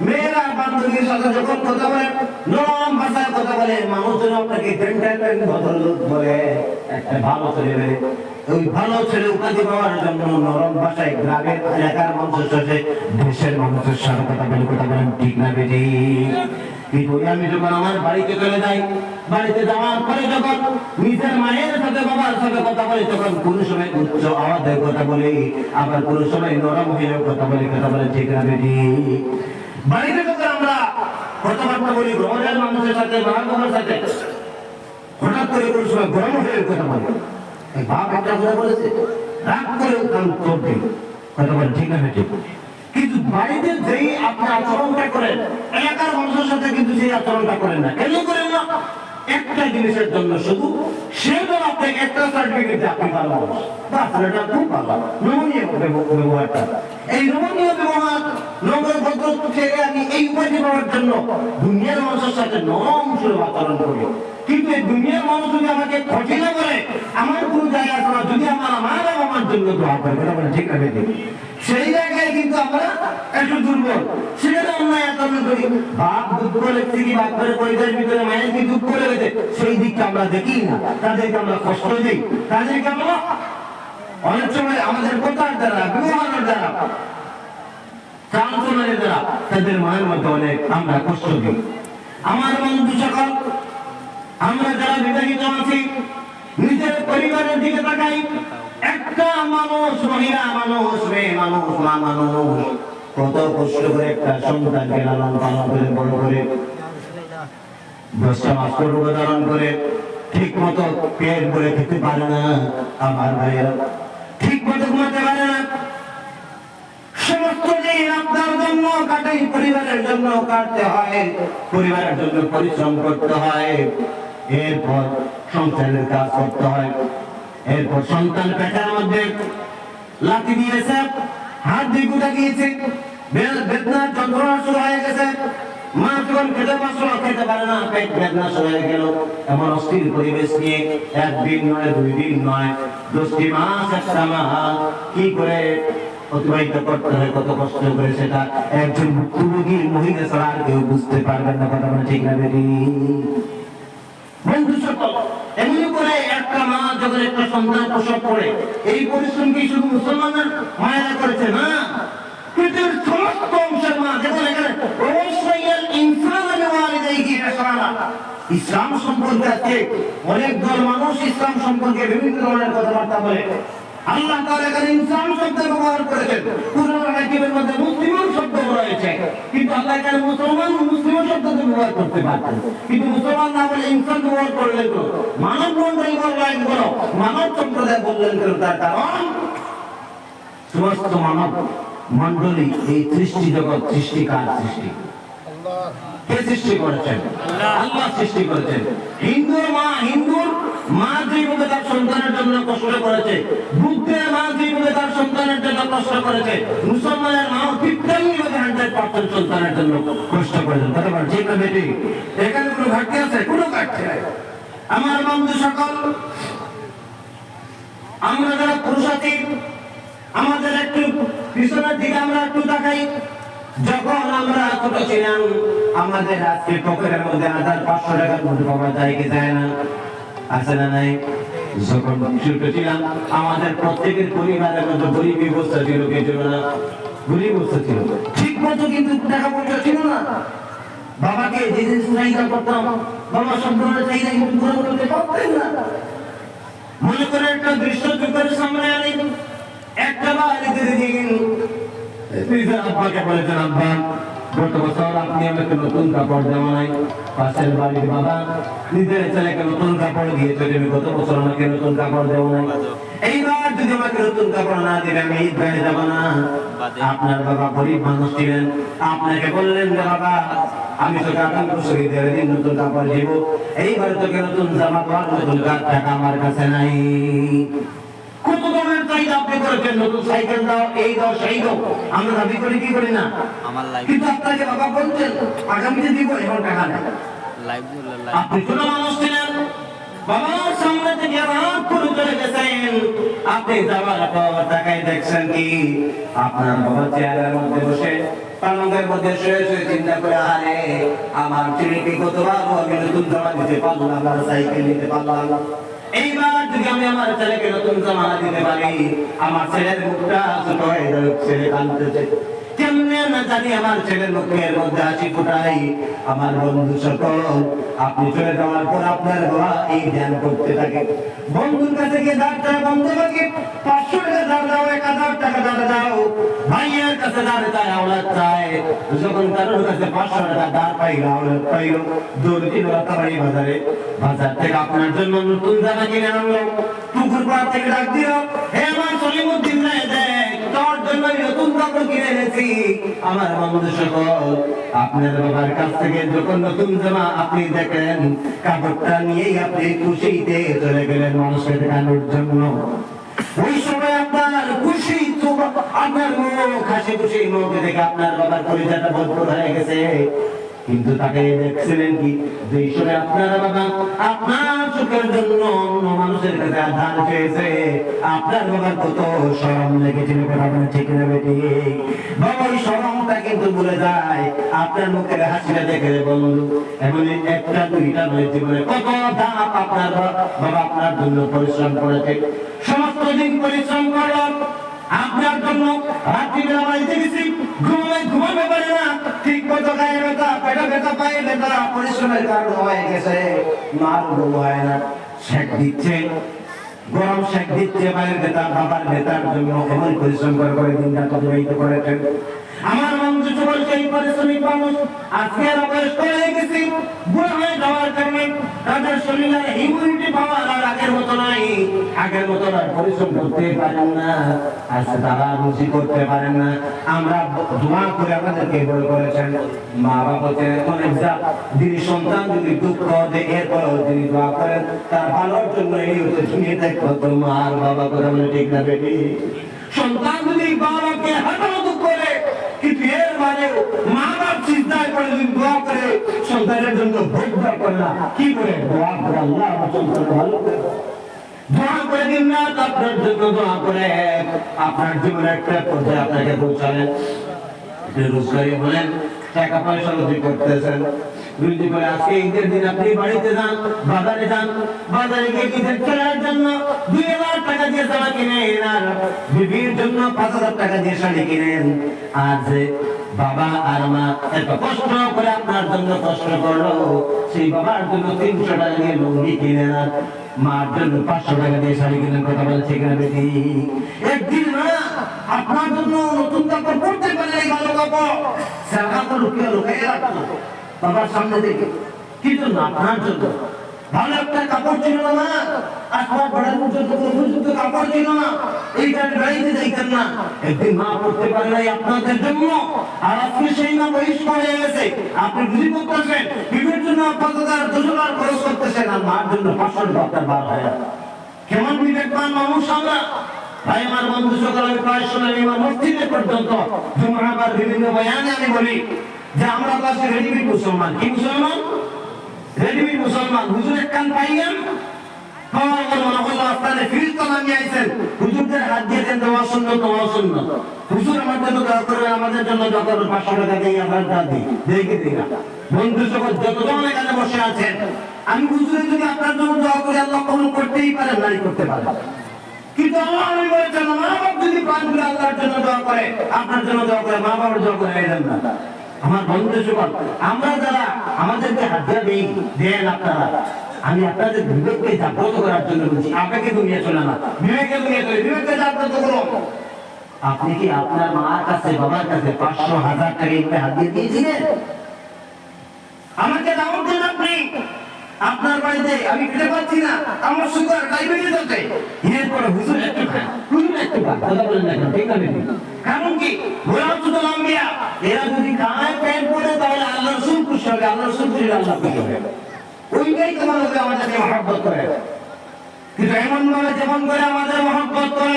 মেয়েরা বান্ধবীর সাথে যখন কথা বলে, নরম ভাষায় কথা বলে, মানুষজন আপনাকে ভদ্রলোক বলে, একটা ভালো ছেলে বলে। ওই ভালো ছেলে উপাধি পাওয়ার জন্য নরম ভাষায় গ্রামের এলাকার মানুষের সাথে, দেশের মানুষের সাথে কথা বলে, কথা বলেন ঠিক না বেটি? কিন্তু আমি যখন আমার বাড়িতে চলে যাই, বাড়িতে যাওয়ার পরে যখন নিজের মায়ের সাথে, বাবার সাথে কথা বলি, তখন কোন সময় উচ্চ আওয়াজে কথা বলি, আবার কোন সময় নরম হয়ে কথা বলি, কথা বলে ঠিক না বেটি? বাড়িতে যখন আমরা কথাবার্তা বলি গ্রামের মানুষের সাথে, বাবার সাথে, হঠাৎ করে কোন সময় গরম হয়ে কথা বলি, বাপ একটা কথা বলেছে, রাগ করে উত্তর দিই, কথা বলে ঠিক না বেটি? কিন্তু বাড়িতে যেই আপনি আচরণটা করেন, এলাকার মানুষের সাথে কিন্তু সেই আচরণটা করেন না। কেন করেন না? একটা জিনিসের জন্য, শুধু সেটা আপনি একটা সার্টিফিকেটে আপনি ভালো মানুষ, বাস এটা খুব ভালো, নমনীয় ব্যবহারটা। এই নমনীয় ব্যবহার, নম্র ভদ্র ছেড়ে আমি এই উপাধি পাওয়ার জন্য দুনিয়ার মানুষের সাথে নরম সুলভ আচরণ করি। কিন্তু এই দুনিয়ার মানুষ যদি আমাকে কঠিন করে, আমার কোন জায়গা আছে না, যদি আমার মা বাবা আমার জন্য দোয়া করে, কথা বলে ঠিক আছে, সেই জায়গায় কিন্তু আমরা একটু দুর্বল, সেখানে অন্যায় আচরণ করি। বাপ দুঃখ লেগেছে কি, বাপ করে পরিবারের ভিতরে মায়ের কি দুঃখ লেগেছে, সেই দিকটা আমরা দেখি না, তাদেরকে আমরা কষ্ট দিই, তাদেরকে আমরা অনেক সময় আমাদের কথার দ্বারা, ব্যবহারের দ্বারা, চালচলনের দ্বারা তাদের মনের মধ্যে অনেক আমরা কষ্ট দিই। আমার বন্ধু সকল, আমরা যারা বিবাহিত আছি, নিজের পরিবারের দিকে তাকাই, একটা মানুষ, মহিলা মানুষ, মেয়ে মানুষ, মা মানুষ, কত কষ্ট করে একটা সন্তানকে লালন পালন করে বড় করে, 10টা মাস গর্ভধারণ করে, ঠিক মতো পেট ভরে খেতে পারে না আমার ভাইয়েরা, ঠিক মতো ঘুমাতে পারে না। সমস্ত দিন আপনার জন্য কাটে, পরিবারের জন্য কাটতে হয়, পরিবারের জন্য পরিশ্রম করতে হয়, এরপর সংসারের কাজ করতে হয়, এরপর সন্তান পেটের মধ্যে লাথি দিয়েছে, হাত দিয়ে গুঁটা গিয়েছে, বেদনার যন্ত্রণা শুরু হয়ে গেছে, মা যখন খেতে পারছিল, খেতে পারে না, পেট বেদনা শুরু হয়ে গেল। এমন অস্থির পরিবেশ নিয়ে একদিন নয়, 2 দিন নয়, 10টি মাস, একটা মাস কি করে অতিবাহিত করতে হয়, কত কষ্ট করে, সেটা একজন ভুক্তভোগী মহিলা ছাড়া আর কেউ বুঝতে পারবেন না, কথা বলে ঠিক না বেটি? বন্ধু সকল, এমনি যখন একটা সন্তান প্রসব করে, এই পরিশ্রম কি শুধু মুসলমানের মায়েরা করেছে না, পৃথিবীর সমস্ত অংশের মা। দেখুন এখানে ইসলাম সম্পর্কে আজকে অনেক দল মানুষ ইসলাম সম্পর্কে বিভিন্ন ধরনের কথাবার্তা বলে। আল্লাহ তাআলা এখানে ইসলাম শব্দ ব্যবহার করেছেন, কুরআন হাকিমের মধ্যে মুসলিম শব্দ রয়েছে, কিন্তু আল্লাহ এখানে মুসলমান মুসলিম শব্দ ব্যবহার করতে পারতেন, কিন্তু মুসলমান না বলে ইনসান ব্যবহার করলেন তো। মানব মন্ডলী বললেন বলো, মানব সম্প্রদায় বললেন কেন? তার কারণ সমস্ত মানব মন্ডলী এই সৃষ্টি জগৎ সৃষ্টিকার সৃষ্টি। কে সৃষ্টি করেছেন? আল্লাহ সৃষ্টি করেছেন। হিন্দুর মা যেভাবে তার সন্তানের জন্য কষ্ট করেছে, বুদ্ধের মা যেভাবে তার সন্তানের জন্য কষ্ট করেছে, মুসলমানের মাও ঠিক তেমনিভাবে 100% সন্তানের জন্য কষ্ট করেছেন। কথা বলেন ঠিক না বেটি? এখানে কোনো ঘাটতি আছে? কোনো ঘাটতি নাই। আমার বন্ধু সকল, আমরা যারা পুরুষ আছি, আমাদের একটু পিছনের দিকে আমরা একটু তাকাই। যখন আমরা ছোট ছিলাম, আমাদের আজকে পকেটের মধ্যে 1500 টাকার মধ্যে পাওয়া যায় কি যায় না? আছে না নাই? যখন ছোট ছিলাম, আমাদের প্রত্যেকের পরিবারের মধ্যে গরিব অবস্থা ছিল, কে ছিল না? গরিব অবস্থা ছিল, ঠিক মতো কিন্তু টাকা পয়সা ছিল না। বাবাকে যে জিনিস চাহিদা করতাম, বাবা সব ধরনের চাহিদা কিন্তু পুরো করতে পারতেন না। মনে করে একটা দৃশ্য চোখের সামনে আনি, একটা বাড়িতে দিন আব্বাকে বলেছেন, আব্বা গত বছর আপনি আমাকে নতুন কাপড় দেওয়া নাই। পাশের বাড়ির বাবা নিজের ছেলেকে নতুন কাপড় দিয়েছে, তুমি গত বছর আমাকে নতুন কাপড় দেওয়া নাই। এইবার যদি আমাকে নতুন কাপড় না দিলে আমি ঈদ গায়ে যাব না। আপনার বাবা গরিব মানুষ ছিলেন, আপনাকে বললেন যে বাবা আমি তোকে আগামী বছর ঈদের দিন নতুন কাপড় দিব, এইবার তোকে নতুন জামা দেওয়ার নতুন টাকা আমার কাছে নাই। কত ধরনের চাহিদা আপনি করেছেন, নতুন সাইকেল দাও, এই দাও, সেই দাও। আমরা দাবি করি কি করি না? কিন্তু আপনাকে বাবা বলছেন আগামীতে দিব, এখন টাকা নেই। আপনি ছোট মানুষ ছিলেন, বাবার সামনে থেকে রাত করে চলে গেছেন। আপনি যাওয়ার পর টাকায় দেখছেন কি আপনার বাবা চেয়ারের মধ্যে বসে পালঙ্কের মধ্যে শুয়ে শুয়ে চিন্তা করে, আরে আমার ছেলেকে কতবার আমি নতুন জামা দিতে পারলাম, আমার সাইকেল নিতে পারলাম। এইবার যদি আমি আমার ছেলেকে নতুন জামা দিতে পারি, আমার ছেলের মুখটা ছোট হয়ে যাবে, ছেলে কাঁদতেছে, কেমনে না জানি আমার ছেলের মুখের মধ্যে হাসি ফোটাই। আমার বন্ধু সকল, আপনি চলে যাওয়ার পর আপনার বাবা এই ধ্যান করতে থাকে। বন্ধুর কাছে গিয়ে ধার চায়, বন্ধু আমাকে 500 টাকা ধার দাও, 1000 টাকা ধার দাও। ভাইয়ের কাছে ধার চায়, আওলাদ চায়। যখন কারোর কাছে 500 টাকা ধার পাইল, আওলাদ পাইল, দৌড় দিল রাতাবাড়ি বাজারে, বাজার থেকে আপনার জন্য নতুন জামা কিনে আনলো। পুকুর পাড় থেকে ডাক দিল, হে আমার সলিমুদ্দিন ভাই, দেখ তোর জন্য নতুন কাপড় কিনে এনেছি। আমার বন্ধু সকল, আপনার বাবার কাছ থেকে যখন নতুন জামা আপনি দেখেন, কাপড়টা নিয়েই আপনি খুশিতে চলে গেলেন মানুষকে দেখানোর জন্য। ওই সময় আপনার খুশি, আপনার মুখ হাসি খুশি মুখ দেখে আপনার বাবার পরিচয়টা ভরপুর হয়ে গেছে। কিন্তু তাকে দেখছিলেন কি, যে সময় আপনার বাবা আপনার সুখের জন্য অন্য মানুষের কাছে আধার চেয়েছে, আপনার বাবার কত শরম লেগেছিল। কথা বলে ঠিক না বেটি? বাবা ওই শরমটা কিন্তু ভুলে যায় আপনার মুখের হাসিটা দেখে। বন্ধু এমন একটা দুইটা নয়, জীবনে কত ধাপ আপনার বাবা আপনার জন্য পরিশ্রম করেছে। সমস্ত দিন পরিশ্রম করো আপনার জন্য, রাত্রিবেলা বাড়িতে গেছি, ঘুমাবে পারে না, ঠিক মতো গায়ে ব্যথা, পেটে ব্যথা, পায়ে ব্যথা, পরিশ্রমের কারণ হয়ে গেছে। মার ঘুম হয় না, শেক দিচ্ছে, গরম শেক দিচ্ছে, পায়ের ব্যথা, বাবার ব্যথার জন্য এমন পরিশ্রম করে দিনটা অতিবাহিত করেছেন। আমার বন্ধু সকল সেই পরিশ্রমিক মানুষ আজকে বয়স্ক হয়ে গেছি, বুড়া হয়ে যাওয়ার কারণে তাদের শরীরে ইমিউনিটি পাওয়ার আর আগের মতো নাই। আগের মতো আর পরিশ্রম করতে পারেন না, আজকে তারা রুচি করতে পারেন না। আমরা দোয়া করে আমাদেরকে বড় করেছেন। মা বাবা অনেক যা যিনি সন্তান যদি দুঃখ দেয়, এরপরও তিনি দোয়া করেন তার ভালোর জন্য। এই হচ্ছে শুনিয়ে দেখো তোমার বাবা করে বলে ঠিক না বেটি? সন্তান যদি বাবাকে হাঁটানো দুঃখ করে, কিন্তু এর মানে মা বাপ চিন্তায় করে যদি দোয়া করে সন্তানের জন্য ভোট দোয়া করে না, কি করে দোয়া করে আল্লাহ আমার সন্তান ভালো করে দোয়া করে দিন না, আপনার জন্য দোয়া করে আপনার জীবনে একটা পর্যায়ে আপনাকে পৌঁছালেন। রোজগারি বলেন, টাকা পয়সা রুজি করতেছেন, রুজি করে আজকে ঈদের দিন আপনি বাড়িতে যান, বাজারে যান, বাজারে গিয়ে ঈদের কেনার জন্য 2000 টাকা দিয়ে জামা কিনেন আর বিবির জন্য 5000 টাকা দিয়ে শাড়ি কিনেন। আর যে বাবা আর মা এত কষ্ট করে আপনার জন্য কষ্ট করলো, সেই বাবার জন্য 300 টাকা দিয়ে লুঙ্গি কিনেন আর মার জন্য 500 টাকা দিয়ে শাড়ি কিনেন। কথা বলছে কিনা বেটি? একদিন না আপনার জন্য নতুন কাপড় পরতে পারে, এই ভালো কাপড় সারা তো লুকিয়ে লুকিয়ে রাখতো বাবার সামনে থেকে। কি জন্য? আপনার জন্য। ভালো একটা কাপড় ছিল না, আসবার পড়ার পর্যন্ত উপযুক্ত কাপড় ছিল না, এইটার গাড়িতে যাইতেন না। একদিন মা পড়তে পারে নাই আপনাদের জন্য, আর আজকে সেই মা বহিষ্কার হয়ে গেছে। আপনি বুঝি করতেছেন বিবির জন্য 5000 200 খরচ করতেছেন আর মার জন্য 500 টাকা বার হয়। কেমন বিবেকবান মানুষ আমরা! ভাই আমার বন্ধু সকল, আমি প্রায় শুনলাম ইমাম মসজিদে পর্যন্ত জুমআবার বিভিন্ন বয়ানে আমি বলি যে আমরা কাছে রেডিমেড মুসলমান। কি মুসলমান? রেডিমেড মুসলমান। হুজুর এক কান পাইলেন, হুজুরদের হাত দিয়েছেন দোয়া সুন্নাত, দোয়া সুন্নাত। হুজুর আমার জন্য দোয়া করবে, আমাদের জন্য দোয়া করবে, 500 টাকা দিয়ে আমরা দিই, দেখে দিই না। বন্ধু সকল যতজন এখানে বসে আছেন, আমি হুজুরের যদি আপনার জন্য দোয়া করি আল্লাহ কবুল করতেই পারেন, নারী করতে পারেন। কিন্তু আল্লাহ আমি বলেছেন মা বাবা যদি প্রাণ খুলে আল্লাহর জন্য দোয়া করে, আপনার জন্য দোয়া করে, মা বাবার দোয়া করে এলেন না। আমার বন্ধু সকল, আমরা যারা আমাদেরকে হাজিরা দেন আপনারা, আমি আপনাদের বিবেককে জাগ্রত করার জন্য বলছি। আপনাকে দুনিয়া চলে না, বিবেকে দুনিয়া চলে। বিবেককে জাগ্রত করুন। আপনি কি আপনার মার কাছে বাবার কাছে 500 1000 টাকা এইভাবে হাজিয়ে দিয়েছিলেন? আমাকে দাওয়াত দেন আপনি আপনার বাড়িতে, আমি খেতে পাচ্ছি না, আমার সুগার ডায়াবেটিস আছে, এরপরে হুজুর একটু খান, হুজুর একটু খান, কথা বলেন না, ঠিক আছে? কারণ কি? ওরাসুল আম্বিয়া এরা যদি খায় পেট পড়ে তাহলে আল্লাহর রাসূল খুশি হবে, আল্লাহর রাসূল খুশি হলে আল্লাহ খুশি হবে। ওইটাই তোমাদের আমাদেরকে মহব্বত করে। কিন্তু এমন ভাবে যেমন করে আমাদের মহব্বত করে,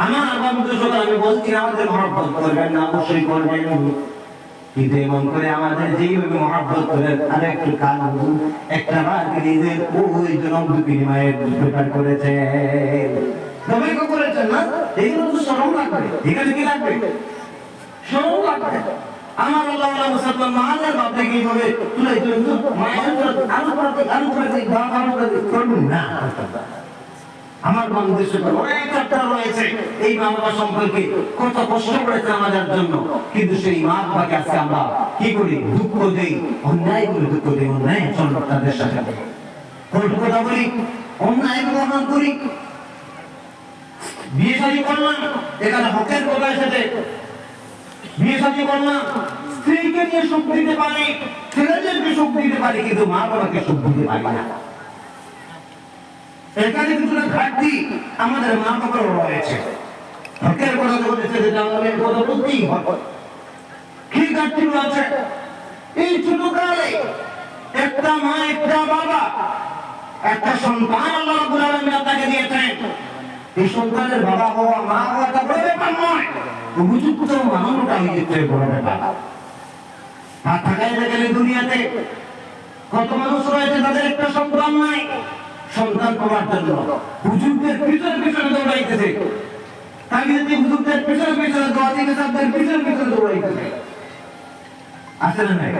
আমার বন্ধু সকল আমি বলছি আমাদের মহব্বত করবেন না, অবশ্যই করবেন, কিন্তু এমন করে আমাদের যেইভাবে মহব্বত করেন আর একটু কান একটা বার নিজের ওই জনম দুঃখিনী মায়ের ব্যাপার করেছে, সবাইকে করেছেন না? এইগুলো তো শরম লাগবে, এখানে কি লাগবে? শরম লাগবে। আমার আল্লাহ মুসলমান মায়ের বাপকে কিভাবে তুলে তুলে মায়ের আলু করবেন না। আমার বন্ধু সকল অনেক চ্যাপ্টার রয়েছে এই মা বাবা সম্পর্কে, কত কষ্ট করেছে আমাদের জন্য, কিন্তু সেই মা বাবাকে আজকে আমরা কি করি? দুঃখ দেই, অন্যায় করে দুঃখ দেই, অন্যায় চল তাদের সাথে কথা বলি, অন্যায় গ্রহণ করি। বিয়ে শাদী করলাম, এখানে হকের কথার সাথে বিয়ে শাদী করলাম, স্ত্রীকে নিয়ে সুখ দিতে পারি, ছেলেদেরকে সুখ দিতে পারি, কিন্তু মা বাবাকে সুখ দিতে পারি না। এখানে কিছুটা ঘাটতি আমাদের মা বাবার রয়েছে। হকের কথা বলেছে, যেটা আমাদের কথা বলতেই হবে। কি ঘাটতি রয়েছে? এই ছোটকালে একটা মা একটা বাবা একটা সন্তান আল্লাহ রাব্বুল আলামিন আপনাকে দিয়েছেন। এই সন্তানের বাবা হওয়া মা হওয়াটা বড় ব্যাপার নয়, উপযুক্ত মানুষটা হইতে বড় ব্যাপার। আর থাকায় গেলে দুনিয়াতে কত মানুষ রয়েছে তাদের একটা সন্তান নাই, সন্তান পাওয়ার জন্য হুজুরদের পিছনে পিছনে দৌড়াইতেছে, তাবিয়াতি হুজুরদের পিছনে পিছনে, দোয়াতি মেসাবদের পিছনে পিছনে দৌড়াইতেছে। আছে না নাই?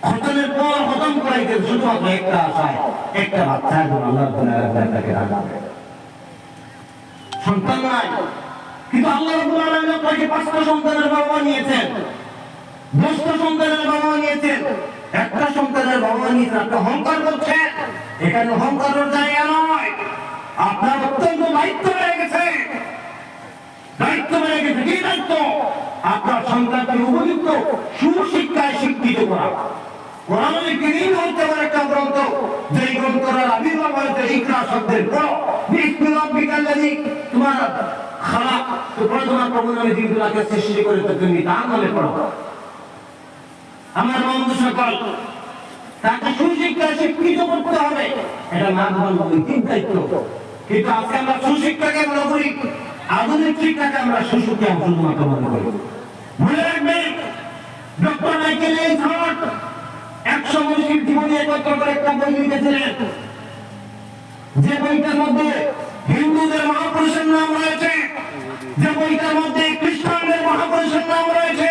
খতমের পর খতম করাইতেছে শুধুমাত্র একটা আশায়, একটা বাচ্চার জন্য আল্লাহ তাকে রাখবে। সন্তান নাই, কিন্তু আল্লাহ রাব্বুল আলামিন আপনাকে 5টা সন্তানের বাবা নিয়েছেন, 10টা সন্তানের বাবা নিয়েছেন, একটা সন্তানের বাবা নিয়েছেন। আপনি অহংকার করছেন, এখানে অহংকারের জায়গা নয়। আপনার অত্যন্ত দায়িত্ব বেড়ে গেছে, দায়িত্ব বেড়ে গেছে। কি দায়িত্ব? আপনার সন্তানকে উপযুক্ত সুশিক্ষায় শিক্ষিত করা। কোরআনুল কারীম হতে পারে একটা গ্রন্থ, যেই গ্রন্থের আবির্ভাব হয়েছে ইকরা শব্দের পড়ো, বিসমি রাব্বিকাল্লাযী তোমার খালাক, তোমার প্রভু নামে জিনগুলোকে সৃষ্টি করেছে, তুমি তার নামে পড়ো। আমার বন্ধু সকল, তাকে সুশিক্ষায় শিক্ষিত করতে হবে, এটা মা বাবার নৈতিক দায়িত্ব। কিন্তু আজকে আমরা সুশিক্ষাকে মনে করি, আধুনিক শিক্ষাকে আমরা সুশিক্ষা শুধুমাত্র মনে করি। মনে রাখবেন, ডক্টর মাইকেল এইচ হার্ট 100 মনীষীর জীবনী একত্র করে একটা বই লিখেছিলেন, যে বইটার মধ্যে হিন্দুদের মহাপুরুষের নাম রয়েছে, যে বইটার মধ্যে খ্রিস্টানদের মহাপুরুষের নাম রয়েছে,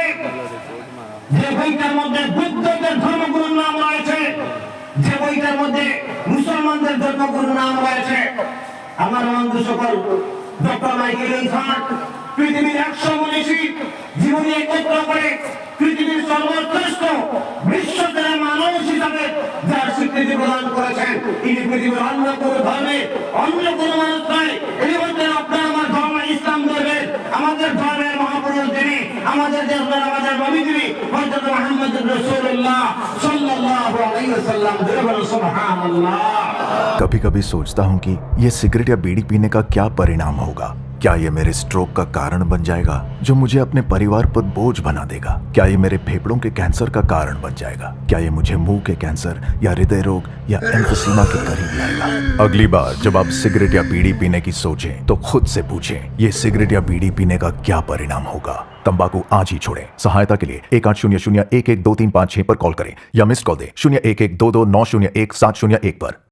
যে বইটার মধ্যে বুদ্ধদের আমাদের ধর্মগুরুর নাম রয়েছে, যে বইটার মধ্যে মুসলমানদের ধর্মগুরুর নাম রয়েছে। আমার বন্ধু সকল ডক্টর মাইকেল ইনসান পৃথিবীর 100 মনীষী জীবনী একত্র করে পৃথিবীর সর্বশ্রেষ্ঠ বিশ্বসেরা মানুষ হিসাবে যার স্বীকৃতি প্রদান করেছেন, তিনি পৃথিবীর অন্য কোনো ধর্মে অন্য কোনো মানুষ নয়। এর মধ্যে আপনার আমার ধর্ম ইসলাম ধর্মের, আমাদের ধর্মের মহাপুরুষ যিনি, আমাদের দেশের আমাদের নবী যিনি, হযরত মুহাম্মদ রাসূলুল্লাহ সাল্লাল্লাহু আলাইহি ওয়াসাল্লাম। সুবহানাল্লাহ। कभी कभी सोचता हूँ कि ये सिगरेट या बीड़ी पीने का क्या परिणाम होगा। क्या ये मेरे स्ट्रोक का कारण बन जाएगा जो मुझे अपने परिवार पर बोझ बना देगा? क्या ये मेरे फेफड़ों के कैंसर का कारण बन जाएगा? क्या ये मुझे मुंह के कैंसर या हृदय रोग या एम्फीसीमा के करीब लाएगा? अगली बार जब आप सिगरेट या बीड़ी पीने की सोचें तो खुद से पूछें, ये सिगरेट या बीड़ी पीने का क्या परिणाम होगा? तंबाकू आज ही छोड़ें। सहायता के लिए 1800 112356 पर कॉल करें या मिस्ड कॉल दें 01122901 701 पर।